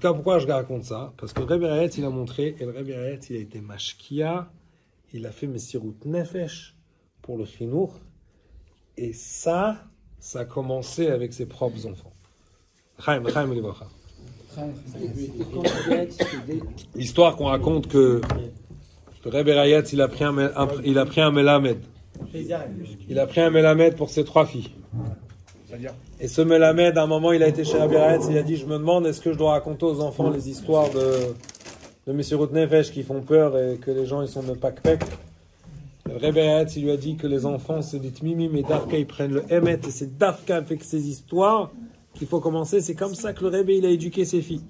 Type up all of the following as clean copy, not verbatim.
cas, pourquoi je raconte ça? Parce que le Rebbe Rayetz, il a montré, et le Rebbe Rayetz, il a été mashkia, il a fait Messirut Nefesh pour le Chinour, et ça a commencé avec ses propres enfants. Chaim Livracha. L'histoire qu'on raconte que le Rebbe Rayetz, il a pris un Melamed. Il a pris un Melamed pour ses 3 filles. Et ce Melamed, à un moment, il a été chez Rabbi Rayetz, il a dit, je me demande, est-ce que je dois raconter aux enfants les histoires de Messirut Nefesh qui font peur et que les gens, ils sont de pakpek. Le Rabbi Rayetz, il lui a dit que les enfants, c'est des tmimim et Dafka, ils prennent le Emet, et c'est Dafka avec ces histoires qu'il faut commencer. C'est comme ça que le Rebbe, il a éduqué ses filles.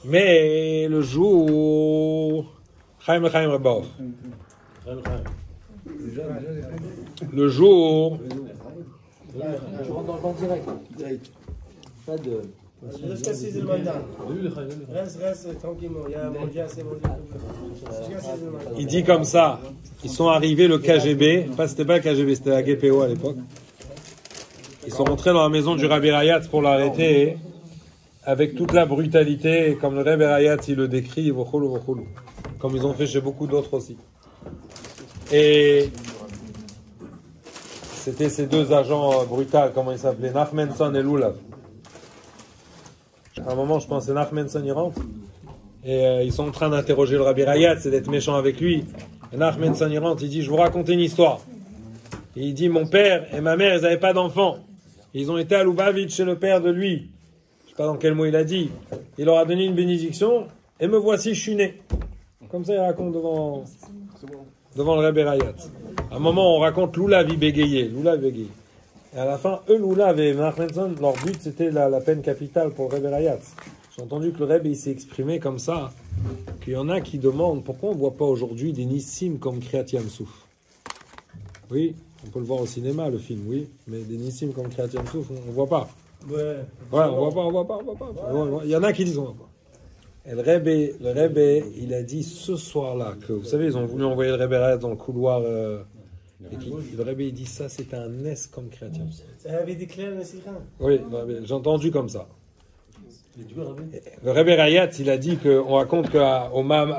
Mais le jour... Le jour... Je rentre dans le banc direct. Pas de... Reste assis le mandat. Reste tranquillement. Il y a à manger, c'est manger. Il dit comme ça, ils sont arrivés le KGB, c'était pas le KGB, c'était la GPO à l'époque. Ils sont rentrés dans la maison du Rabbi Rayatz pour l'arrêter avec toute la brutalité, comme le Rabbi Rayatz il le décrit, comme ils ont fait chez beaucoup d'autres aussi. Et c'était ces 2 agents brutals, comment ils s'appelaient, Nachmanson et Lulav. À un moment, je pense que Nachmanson il rentre et ils sont en train d'interroger le Rabbi Rayatz et d'être méchants avec lui. Et Nachmanson il rentre, il dit, je vous raconte une histoire. Et il dit, mon père et ma mère, ils n'avaient pas d'enfants. Ils ont été à Lubavitch chez le père de lui. Je ne sais pas dans quel mot il a dit. Il leur a donné une bénédiction et me voici, je suis né. Comme ça, il raconte devant le Rabbi Rayatz. À un moment, on raconte Lulav, il bégayait. Et à la fin, Lulav et Nachmanson, leur but, c'était la peine capitale pour le Rebbe Rayatz. J'ai entendu que le Rebbe, il s'est exprimé comme ça, qu'il y en a qui demandent pourquoi on ne voit pas aujourd'hui des nissim comme Kriyat Yam-Souf. Oui, on peut le voir au cinéma, le film, oui, mais des nissim comme Kriyat Yam-Souf, on ne voit pas. Ouais, on voit pas. Il y en a qui disent on ne voit pas. Et le Rebbe, il a dit ce soir-là, que vous savez, ils ont voulu envoyer le Rebbe Rayatz dans le couloir... le Rebbe il dit ça, c'est un S comme chrétien. Ça avait déclaré le Sirah. Oui, j'ai entendu comme ça. Le Rebbe Rayatz, il a dit qu'on raconte que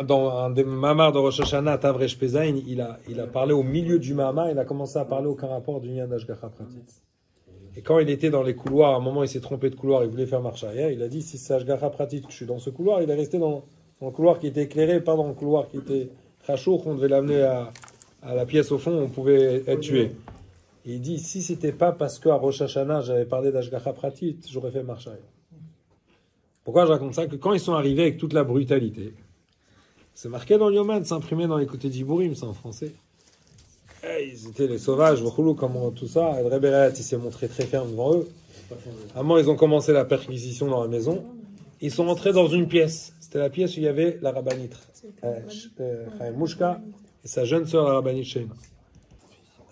dans un des mamars de Rosh Hashanah, Tavresh Pezaïn, il a parlé au milieu du mamar, il a commencé à parler aucun rapport du Nyan d'Ashgacha Pratit. Et quand il était dans les couloirs, à un moment il s'est trompé de couloir, il voulait faire marche arrière, il a dit si c'est Ashgacha Pratit que je suis dans ce couloir, il est resté dans le couloir qui était éclairé, pas dans le couloir qui était chaud, qu'on devait l'amener à la pièce au fond, on pouvait être tué. Et il dit, si c'était pas parce qu'à Rosh Hashanah, j'avais parlé d'Ashgacha Pratit, j'aurais fait marche arrière. Pourquoi je raconte ça? Que quand ils sont arrivés avec toute la brutalité, c'est marqué dans Yoman, c'est imprimé dans les côtés d'Ibourim, c'est en français. Et ils étaient les sauvages, comment tout ça. Et le Rebbe Rayatz, il s'est montré très ferme devant eux. À un moment, ils ont commencé la perquisition dans la maison. Ils sont entrés dans une pièce. C'était la pièce où il y avait la rabbinite Chaim Mouchka et sa jeune sœur, la rabbinite Sheina.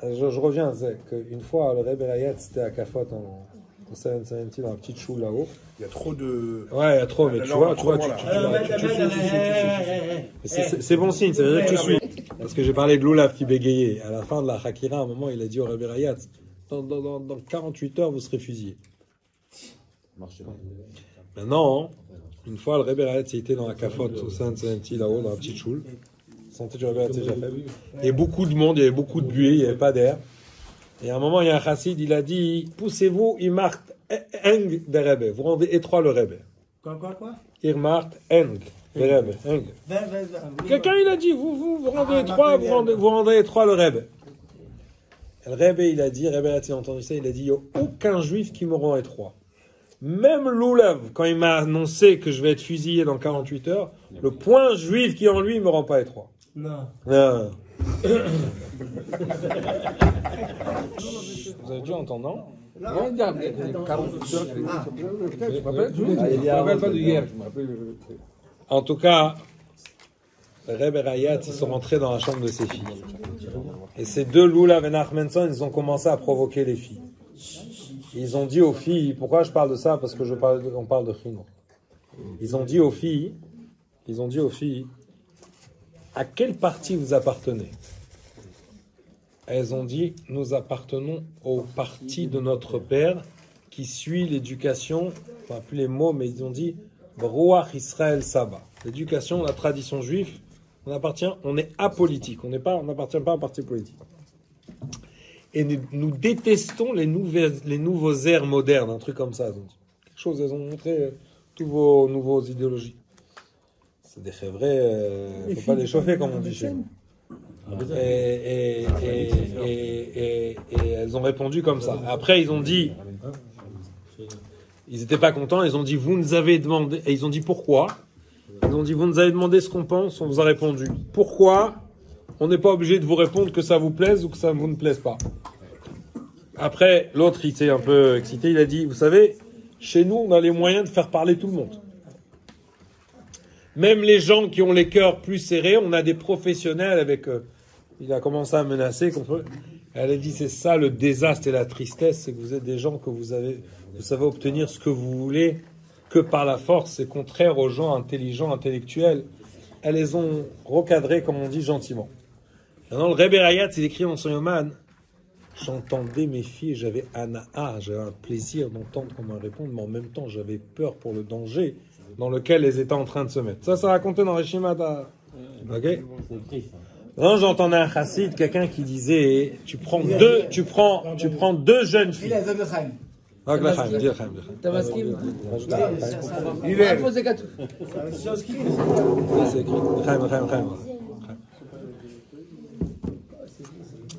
Je reviens, c'est qu'une fois, le Rebbe Rayatz, c'était à Kafot, en 770, dans la petite choule là-haut. Il y a trop de... Ouais, il y a trop, mais tu vois, c'est bon signe, ça veut dire que tu suis. Parce que j'ai parlé de Lulav qui bégayait. À la fin de la Hakira, à un moment, il a dit au Rebbe Rayatz, dans 48 heures, vous serez fusillé. Maintenant, une fois, le Rebbe Rayatz était dans la Kafot, au 770, là-haut, dans la petite choule. Santé du Rebbe Rayatz, déjà fait. Il y avait beaucoup de monde, il y avait beaucoup de buée, il n'y avait pas d'air. Et à un moment, il y a un chassid, il a dit, poussez-vous, il marque eng de Rebbe. Vous rendez étroit le Rebbe. Quoi Il marque eng de Rebbe. Eng. Quelqu'un, il a dit, vous rendez étroit, vous rendez étroit le Rebbe. Et le Rebbe, il a dit, Rebbe a-t-il entendu ça, il a dit, il n'y a aucun juif qui me rend étroit. Même Lulav, quand il m'a annoncé que je vais être fusillé dans 48 heures, le point juif qui est en lui ne me rend pas étroit. Non. Vous avez dû entendre, non? En tout cas, Rebbe Rayatz, ils sont rentrés dans la chambre de ses filles. Et ces deux Lulav et Nachmanson, ils ont commencé à provoquer les filles. Ils ont dit aux filles, pourquoi je parle de ça? Parce que on parle de Chino. Ils ont dit aux filles, à quelle partie vous appartenez? Elles ont dit, nous appartenons au parti de notre père qui suit l'éducation, enfin plus les mots, mais ils ont dit, Ruach Israël Saba. L'éducation, la tradition juive, on est apolitique, on n'appartient pas à un parti politique. Et nous détestons les nouveaux airs modernes, un truc comme ça. Donc, quelque chose, elles ont montré tous vos nouveaux idéologies. C'est des vrais, faut pas les chauffer comme on dit chez nous. Et elles ont répondu comme ça. Après, ils ont dit, ils n'étaient pas contents, ils ont dit, vous nous avez demandé, et ils ont dit pourquoi. Ils ont dit, vous nous avez demandé ce qu'on pense, on vous a répondu. Pourquoi on n'est pas obligé de vous répondre que ça vous plaise ou que ça vous ne plaise pas. Après, l'autre, il s'est un peu excité, il a dit, vous savez, chez nous, on a les moyens de faire parler tout le monde. Même les gens qui ont les cœurs plus serrés, on a des professionnels avec eux. Il a commencé à menacer contre eux. Elle a dit, c'est ça le désastre et la tristesse, c'est que vous êtes des gens que vous savez obtenir ce que vous voulez que par la force. C'est contraire aux gens intelligents, intellectuels. Elles les ont recadrés, comme on dit, gentiment. Maintenant, le Rebbe Rayatz, il écrit dans son Yoman, j'entendais mes filles, j'avais j'avais un plaisir d'entendre comment elles répondent, mais en même temps, j'avais peur pour le danger dans lequel elles étaient en train de se mettre. Ça racontait dans Rishimata. Ok? Non, j'entendais un chassid, quelqu'un qui disait, tu prends deux jeunes filles.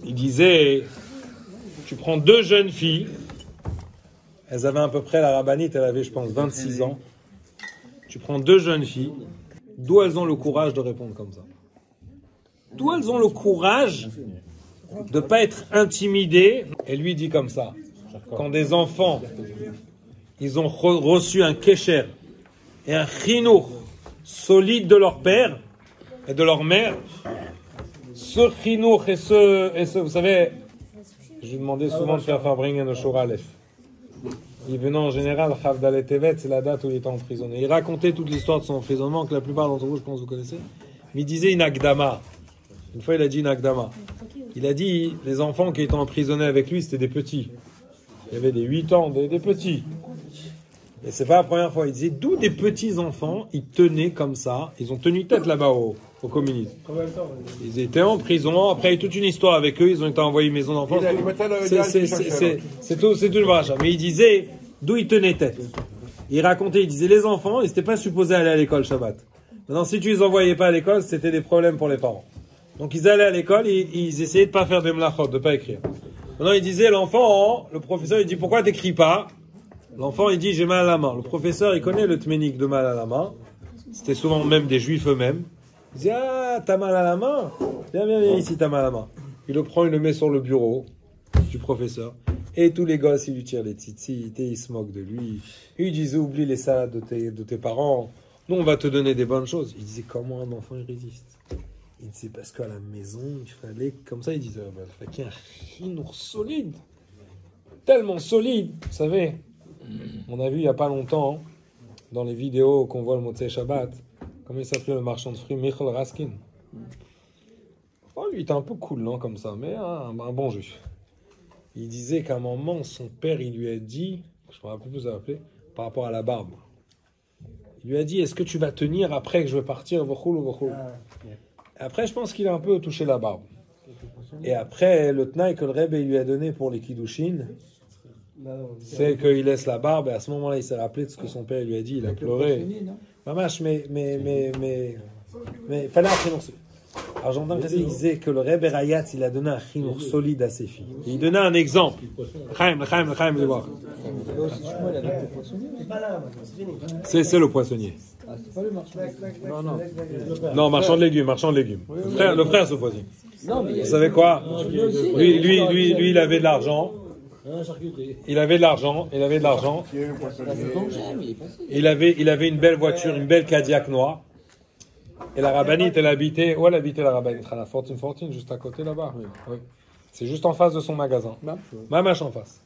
Il disait, tu prends deux jeunes filles, elles avaient à peu près, la rabbinite, elle avait, je pense, 26 ans. Tu prends deux jeunes filles, d'où elles ont le courage de répondre comme ça? D'où elles ont le courage de ne pas être intimidées? Et lui dit comme ça, quand des enfants, ils ont reçu un kécher et un chinour solide de leur père et de leur mère, ce chinour et ce, vous savez, je lui demandais souvent de faire bringen le Shor Aleph. Il venait en général, Chavdalet Tevet, c'est la date où il était emprisonné. Il racontait toute l'histoire de son emprisonnement, que la plupart d'entre vous, je pense, vous connaissez. Mais il disait une Akdama. Une fois, il a dit une Akdama. Il a dit, les enfants qui étaient emprisonnés avec lui, c'était des petits. Il y avait des 8 ans, des petits. Et c'est pas la première fois. Il disait, d'où des petits enfants, ils tenaient comme ça. Ils ont tenu tête là-bas au communisme. Ils étaient en prison. Après, il y a toute une histoire avec eux. Ils ont été envoyés maison d'enfants. C'est tout le bracha. Mais il disait, d'où ils tenaient tête. Il racontait, il disait, les enfants, ils n'étaient pas supposés aller à l'école Shabbat. Maintenant, si tu les envoyais pas à l'école, c'était des problèmes pour les parents. Donc, ils allaient à l'école, ils essayaient de pas faire de mlachot, de pas écrire. Maintenant, il disait, l'enfant, le professeur, il dit, pourquoi t'écris pas? L'enfant, il dit, j'ai mal à la main. Le professeur, il connaît le tménik de mal à la main. C'était souvent même des juifs eux-mêmes. Il dit, ah, t'as mal à la main? Viens ici, t'as mal à la main. Il le prend, il le met sur le bureau du professeur. Et tous les gosses, ils lui tirent les tzitzit, et ils se moquent de lui. Et ils disent, oublie les salades de tes parents. Nous, on va te donner des bonnes choses. Il disait, comment un enfant, il résiste? Il disait, parce qu'à la maison, il fallait, comme ça, il disait, il fallait qu'il y ait un chinour solide. Tellement solide, vous savez. On a vu il n'y a pas longtemps, dans les vidéos qu'on voit le Motzei Shabbat, comment il s'appelait le marchand de fruits, Michel Raskin. Oh, lui, il était un peu cool, non, comme ça, mais un bon juif. Il disait qu'à un moment, son père, il lui a dit, je me rappelle plus, par rapport à la barbe. Il lui a dit, est-ce que tu vas tenir après que je vais partir, Après, je pense qu'il a un peu touché la barbe. Et après, le tnaï que le Rebbe lui a donné pour les kiddushin, c'est qu'il laisse la barbe, et à ce moment-là, il s'est rappelé de ce que son père lui a dit, il a pleuré. Mamash, mais, il fallait un chinour solide. Alors, j'entends que il disait que le Rebbe Rayatz, il a donné un chinour solide à ses filles. Et il donnait un exemple. Chaim, de voir. C'est le poissonnier. Ah, c'est pas le marchand. Non, marchand de légumes. Le frère, c'est le poissonnier. Vous savez quoi? Lui, il avait de l'argent. Il avait de l'argent. Il avait une belle voiture, une belle Cadillac noire. Et la rabbinite, elle habitait. Où elle habitait la rabbinite? À la Fortune, juste à côté là-bas. Oui. C'est juste en face de son magasin. Mamache en face.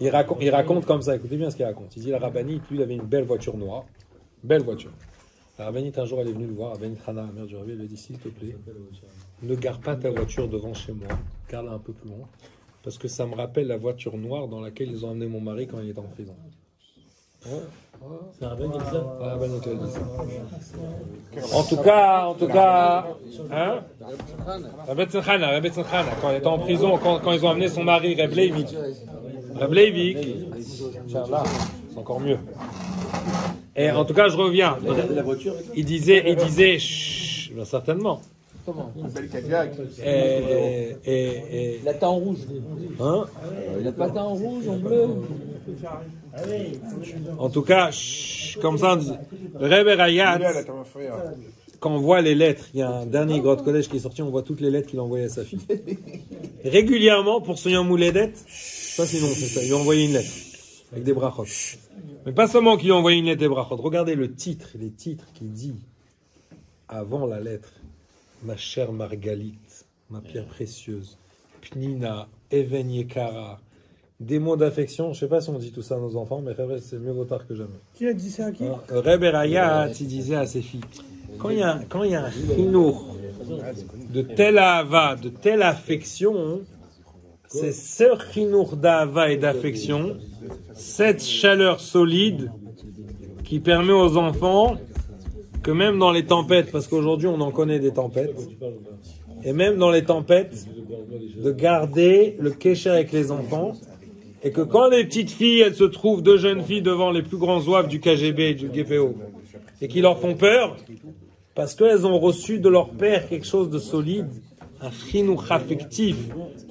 Il raconte comme ça. Écoutez bien ce qu'il raconte. Il dit la rabbinite, lui, il avait une belle voiture noire. Belle voiture. La rabbinite, un jour, elle est venue le voir. La rabbinite Hana, la mère du rabbi, elle lui a dit, s'il te plaît, ne garde pas ta voiture devant chez moi. Garde-la un peu plus loin. Parce que ça me rappelle la voiture noire dans laquelle ils ont amené mon mari quand il était en prison. Ouais. C'est un Ben qui a dit ça. Ah, ben, il te dit ça. En tout cas, hein? Rabbi Tzimchana, quand il était en prison, quand ils ont amené son mari, Reb Leivik, Inch'Allah, c'est encore mieux. Et en tout cas, je reviens. Il disait, chut, ben certainement. Comment? Il a teint en rouge. Hein? Il a pas teint en rouge, en bleu. En tout cas, comme ça, on dit. Le Rebbe Rayat, quand on voit les lettres, il y a un dernier grotte collège qui est sorti, on voit toutes les lettres qu'il a envoyées à sa fille. Régulièrement, pour son Yom Houledet, ça c'est non, c'est ça, il lui a envoyé une lettre, avec des brachot. Mais pas seulement qu'il lui a envoyé une lettre des brachot, regardez le titre, les titres qu'il dit avant la lettre. Ma chère Margalit, ma pierre précieuse, Pnina, Even Yekara, des mots d'affection. Je ne sais pas si on dit tout ça à nos enfants, mais c'est mieux vaut tard que jamais. Qui a dit ça à qui? Rebbe Rayat, il disait à ses filles, quand il y a un chinour de telle ahava, de telle affection, c'est ce chinour d'ahava et d'affection, cette chaleur solide qui permet aux enfants que même dans les tempêtes, parce qu'aujourd'hui on en connaît des tempêtes, et même dans les tempêtes, de garder le kécher avec les enfants, et que quand les petites filles, elles se trouvent, deux jeunes filles devant les plus grands zouaves du KGB et du GPO, et qui leur font peur, parce qu'elles ont reçu de leur père quelque chose de solide, un chinouch affectif,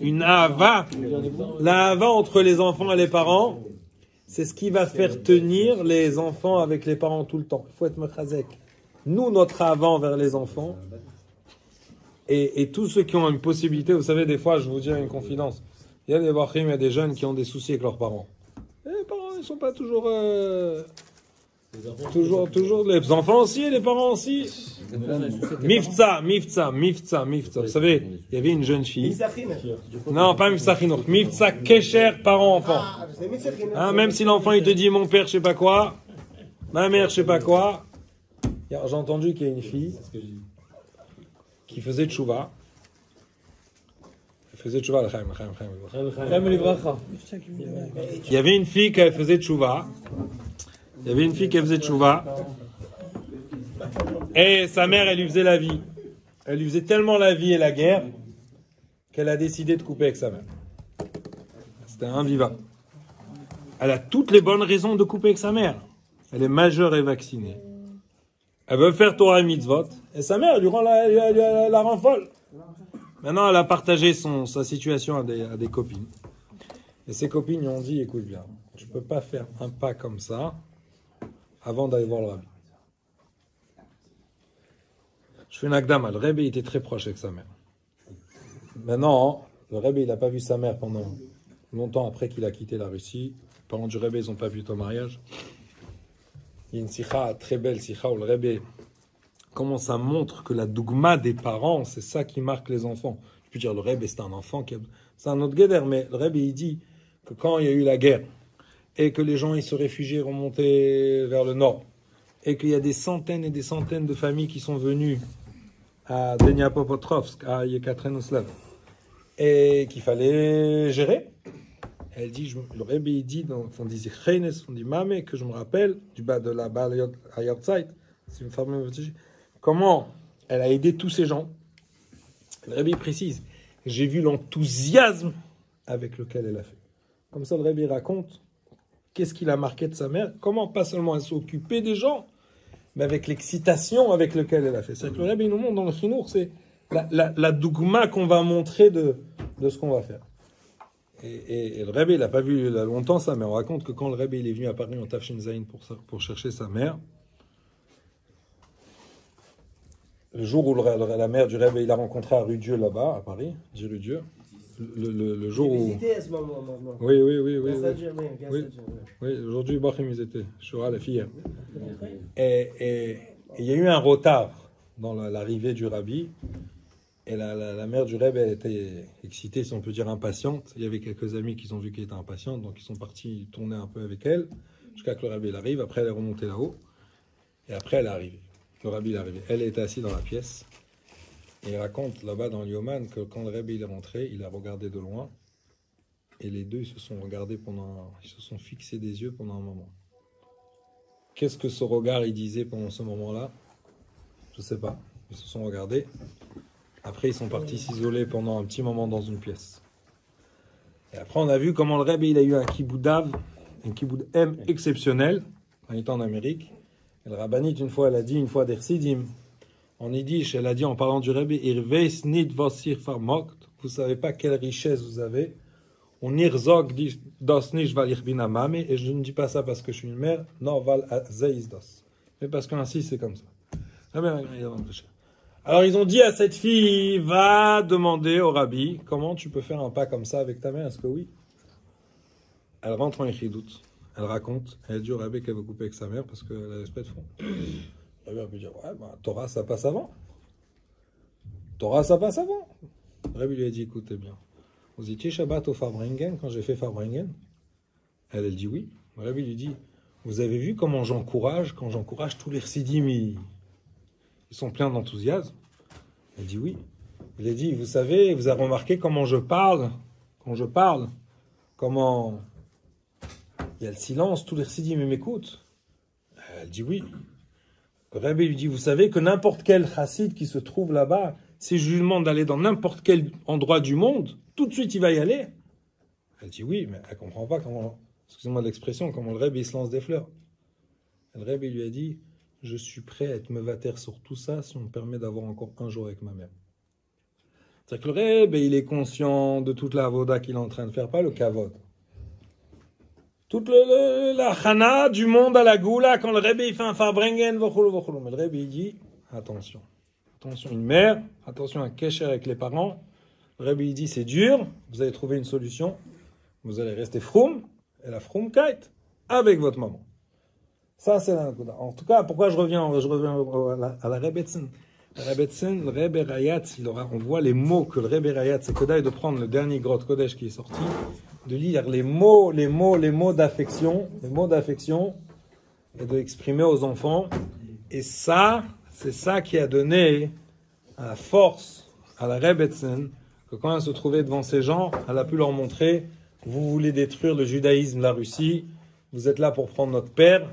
une ahava, la ahava entre les enfants et les parents, c'est ce qui va faire tenir les enfants avec les parents tout le temps. Il faut être mechazek. Nous, notre avant vers les enfants, et tous ceux qui ont une possibilité, vous savez, des fois, je vous dis une confidence, il y a des bachrim, il y a des jeunes qui ont des soucis avec leurs parents. Et les parents, ils ne sont pas toujours... Toujours les enfants aussi et les parents aussi. Mifza. Vous savez, il y avait une jeune fille. Non, pas Mifza Chinour. Mifza Kesher, parent-enfant. Hein, même si l'enfant, il te dit, mon père, je sais pas quoi, ma mère, je sais pas quoi. J'ai entendu qu'il y a une fille qui faisait tchouva. Elle faisait tchouva. Il y avait une fille qui faisait tchouva. Et sa mère, elle lui faisait la vie. Elle lui faisait tellement la vie et la guerre qu'elle a décidé de couper avec sa mère. C'était un viva. Elle a toutes les bonnes raisons de couper avec sa mère. Elle est majeure et vaccinée. Elle veut faire Torah mitzvot. Et sa mère, la rend folle. Maintenant, elle a partagé sa situation à des copines. Et ses copines lui ont dit, écoute bien, tu peux pas faire un pas comme ça avant d'aller voir le rabbi. Je fais une akdama. Le rabbi était très proche avec sa mère. Maintenant, le rabbi, il n'a pas vu sa mère pendant longtemps après qu'il a quitté la Russie. Les parents du rabbi, ils n'ont pas vu ton mariage. Il y a une sikha, très belle sikha, où le rabbi, comment ça montre que la dougma des parents, c'est ça qui marque les enfants. Je peux dire, le rabbi, c'est un enfant, c'est un autre guédère, mais le rabbi, il dit que quand il y a eu la guerre, et que les gens ils se réfugiaient, remontaient vers le nord, et qu'il y a des centaines et des centaines de familles qui sont venues à Dniapropetrovsk, à Yekaterinouslav, et qu'il fallait gérer. Elle dit, le Rebbe dit, on dit Zichrenes, on dit Mame, que je me rappelle, du bas de la Baal Hayarzeit, c'est une femme, comment elle a aidé tous ces gens. Le Rebbe précise, j'ai vu l'enthousiasme avec lequel elle a fait. Comme ça, le Rebbe raconte qu'est-ce qu'il a marqué de sa mère, comment pas seulement elle s'est occupée des gens, mais avec l'excitation avec laquelle elle a fait. C'est-à-dire que le Rebbe, il nous montre dans le Chinour, c'est la dougma qu'on va montrer de ce qu'on va faire. Et le Rebbe, il n'a pas vu longtemps ça, mais on raconte que quand le Rebbe il est venu à Paris en Tafshin Zayin pour chercher sa mère, le jour où la mère du Rebbe il a rencontré à Rue Dieu là-bas, à Paris, j'ai Rue Dieu, le jour où... Oui. Oui, aujourd'hui, Bachim, ils étaient. Shura, la fille. Et il y a eu un retard dans l'arrivée du Rabbi. Et la mère du Rebbe, elle était excitée, si on peut dire impatiente. Il y avait quelques amis qui ont vu qu'elle était impatiente, donc ils sont partis tourner un peu avec elle, jusqu'à que le Rabbi arrive. Après, elle est remontée là-haut. Et après, elle est arrivée. Le Rabbi est arrivé. Elle était assise dans la pièce. Et il raconte là-bas dans l'Yoman que quand le Rebbe est rentré, il a regardé de loin. Et les deux, ils se sont regardés ils se sont fixés des yeux pendant un moment. qu'est-ce que ce regard il disait pendant ce moment-là? Je ne sais pas. Ils se sont regardés. Après, ils sont partis s'isoler pendant un petit moment dans une pièce. Et après, on a vu comment le Rebbe, il a eu un kiboud M exceptionnel quand il était en Amérique. Et le rabbinite, une fois des Chassidim, en yiddish, elle a dit en parlant du Rebbe, Irveis nit vosir farmokt, vous ne savez pas quelle richesse vous avez. On irzog dos nish valir binamame, et je ne dis pas ça parce que je suis une mère, non val zeis dos. Mais parce qu'ainsi c'est comme ça. Alors ils ont dit à cette fille, va demander au rabbi, comment tu peux faire un pas comme ça avec ta mère, est-ce que oui? Elle rentre en échidoute, elle raconte, elle dit au rabbi qu'elle veut couper avec sa mère parce qu'elle a l'espèce de fond. Le rabbi dit, ouais, bah, Torah ça passe avant. Torah ça passe avant. Le rabbi lui a dit, écoutez bien, vous étiez Shabbat au Farbringen quand j'ai fait Farbringen? Elle dit oui. Le rabbi lui dit, vous avez vu comment j'encourage, quand j'encourage tous les chassidim, ils sont pleins d'enthousiasme. Elle dit oui. Il a dit, vous savez, vous avez remarqué comment je parle, quand je parle, comment il y a le silence, tous les chassidim m'écoutent. Elle dit oui. Le rabbi lui dit, vous savez que n'importe quel chassid qui se trouve là-bas, si je lui demande d'aller dans n'importe quel endroit du monde, tout de suite il va y aller. Elle dit oui, mais elle ne comprend pas comment, excusez-moi de l'expression, comment le rabbi il se lance des fleurs. Et le rabbi lui a dit, je suis prêt à être mevater sur tout ça si on me permet d'avoir encore un jour avec ma mère. C'est-à-dire que le rabbi il est conscient de toute la avoda qu'il est en train de faire, pas le kavod. Toute la chana du monde à la goula, quand le rabbi il fait un farbringen, mais le rabbi il dit, attention, une mère, attention à kesher avec les parents. Le rabbi il dit, c'est dur, vous allez trouver une solution, vous allez rester froum, et la froum kite, avec votre maman. Ça, c'est la goula. En tout cas, pourquoi je reviens à la Rebetzin. La Rebetzin, le Rebbe Rayatz, on voit les mots que le Rebbe Rayatz, c'est que d'ailleurs de prendre le dernier Grot Kodesh qui est sorti, de lire les mots d'affection, et de exprimer aux enfants. Et ça, c'est ça qui a donné la force à la Rebetzin, que quand elle se trouvait devant ces gens, elle a pu leur montrer, vous voulez détruire le judaïsme, la Russie, vous êtes là pour prendre notre père,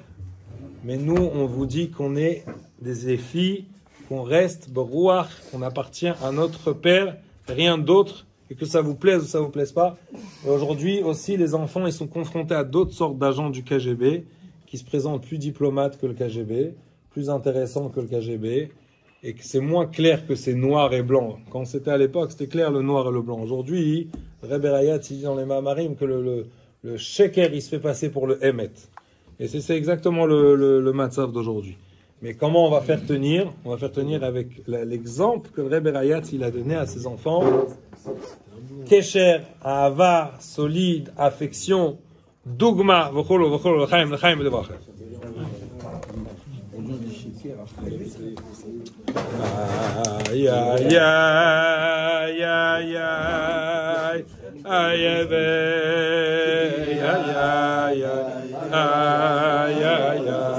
mais nous, on vous dit qu'on est des filles, qu'on reste berouach, qu'on appartient à notre père, rien d'autre, et que ça vous plaise ou ça vous plaise pas. Et aujourd'hui aussi, les enfants, ils sont confrontés à d'autres sortes d'agents du KGB, qui se présentent plus diplomates que le KGB, plus intéressants que le KGB, et que c'est moins clair que c'est noir et blanc. Quand c'était à l'époque, c'était clair le noir et le blanc. Aujourd'hui, Rebbe Rayatz, il dit dans les Mamarim que le sheker, il se fait passer pour le emet. Et c'est exactement le matzav d'aujourd'hui. Mais comment on va faire tenir? On va faire tenir avec l'exemple que le Rebbe Rayatz, il a donné à ses enfants. Kesher, ahava, solide, affection, dogma, v'cholo, l'chaim, v'devacher. Aïe, aïe, aïe, aïe, aïe, aïe, aïe, aïe, aïe, aïe, aïe, aïe.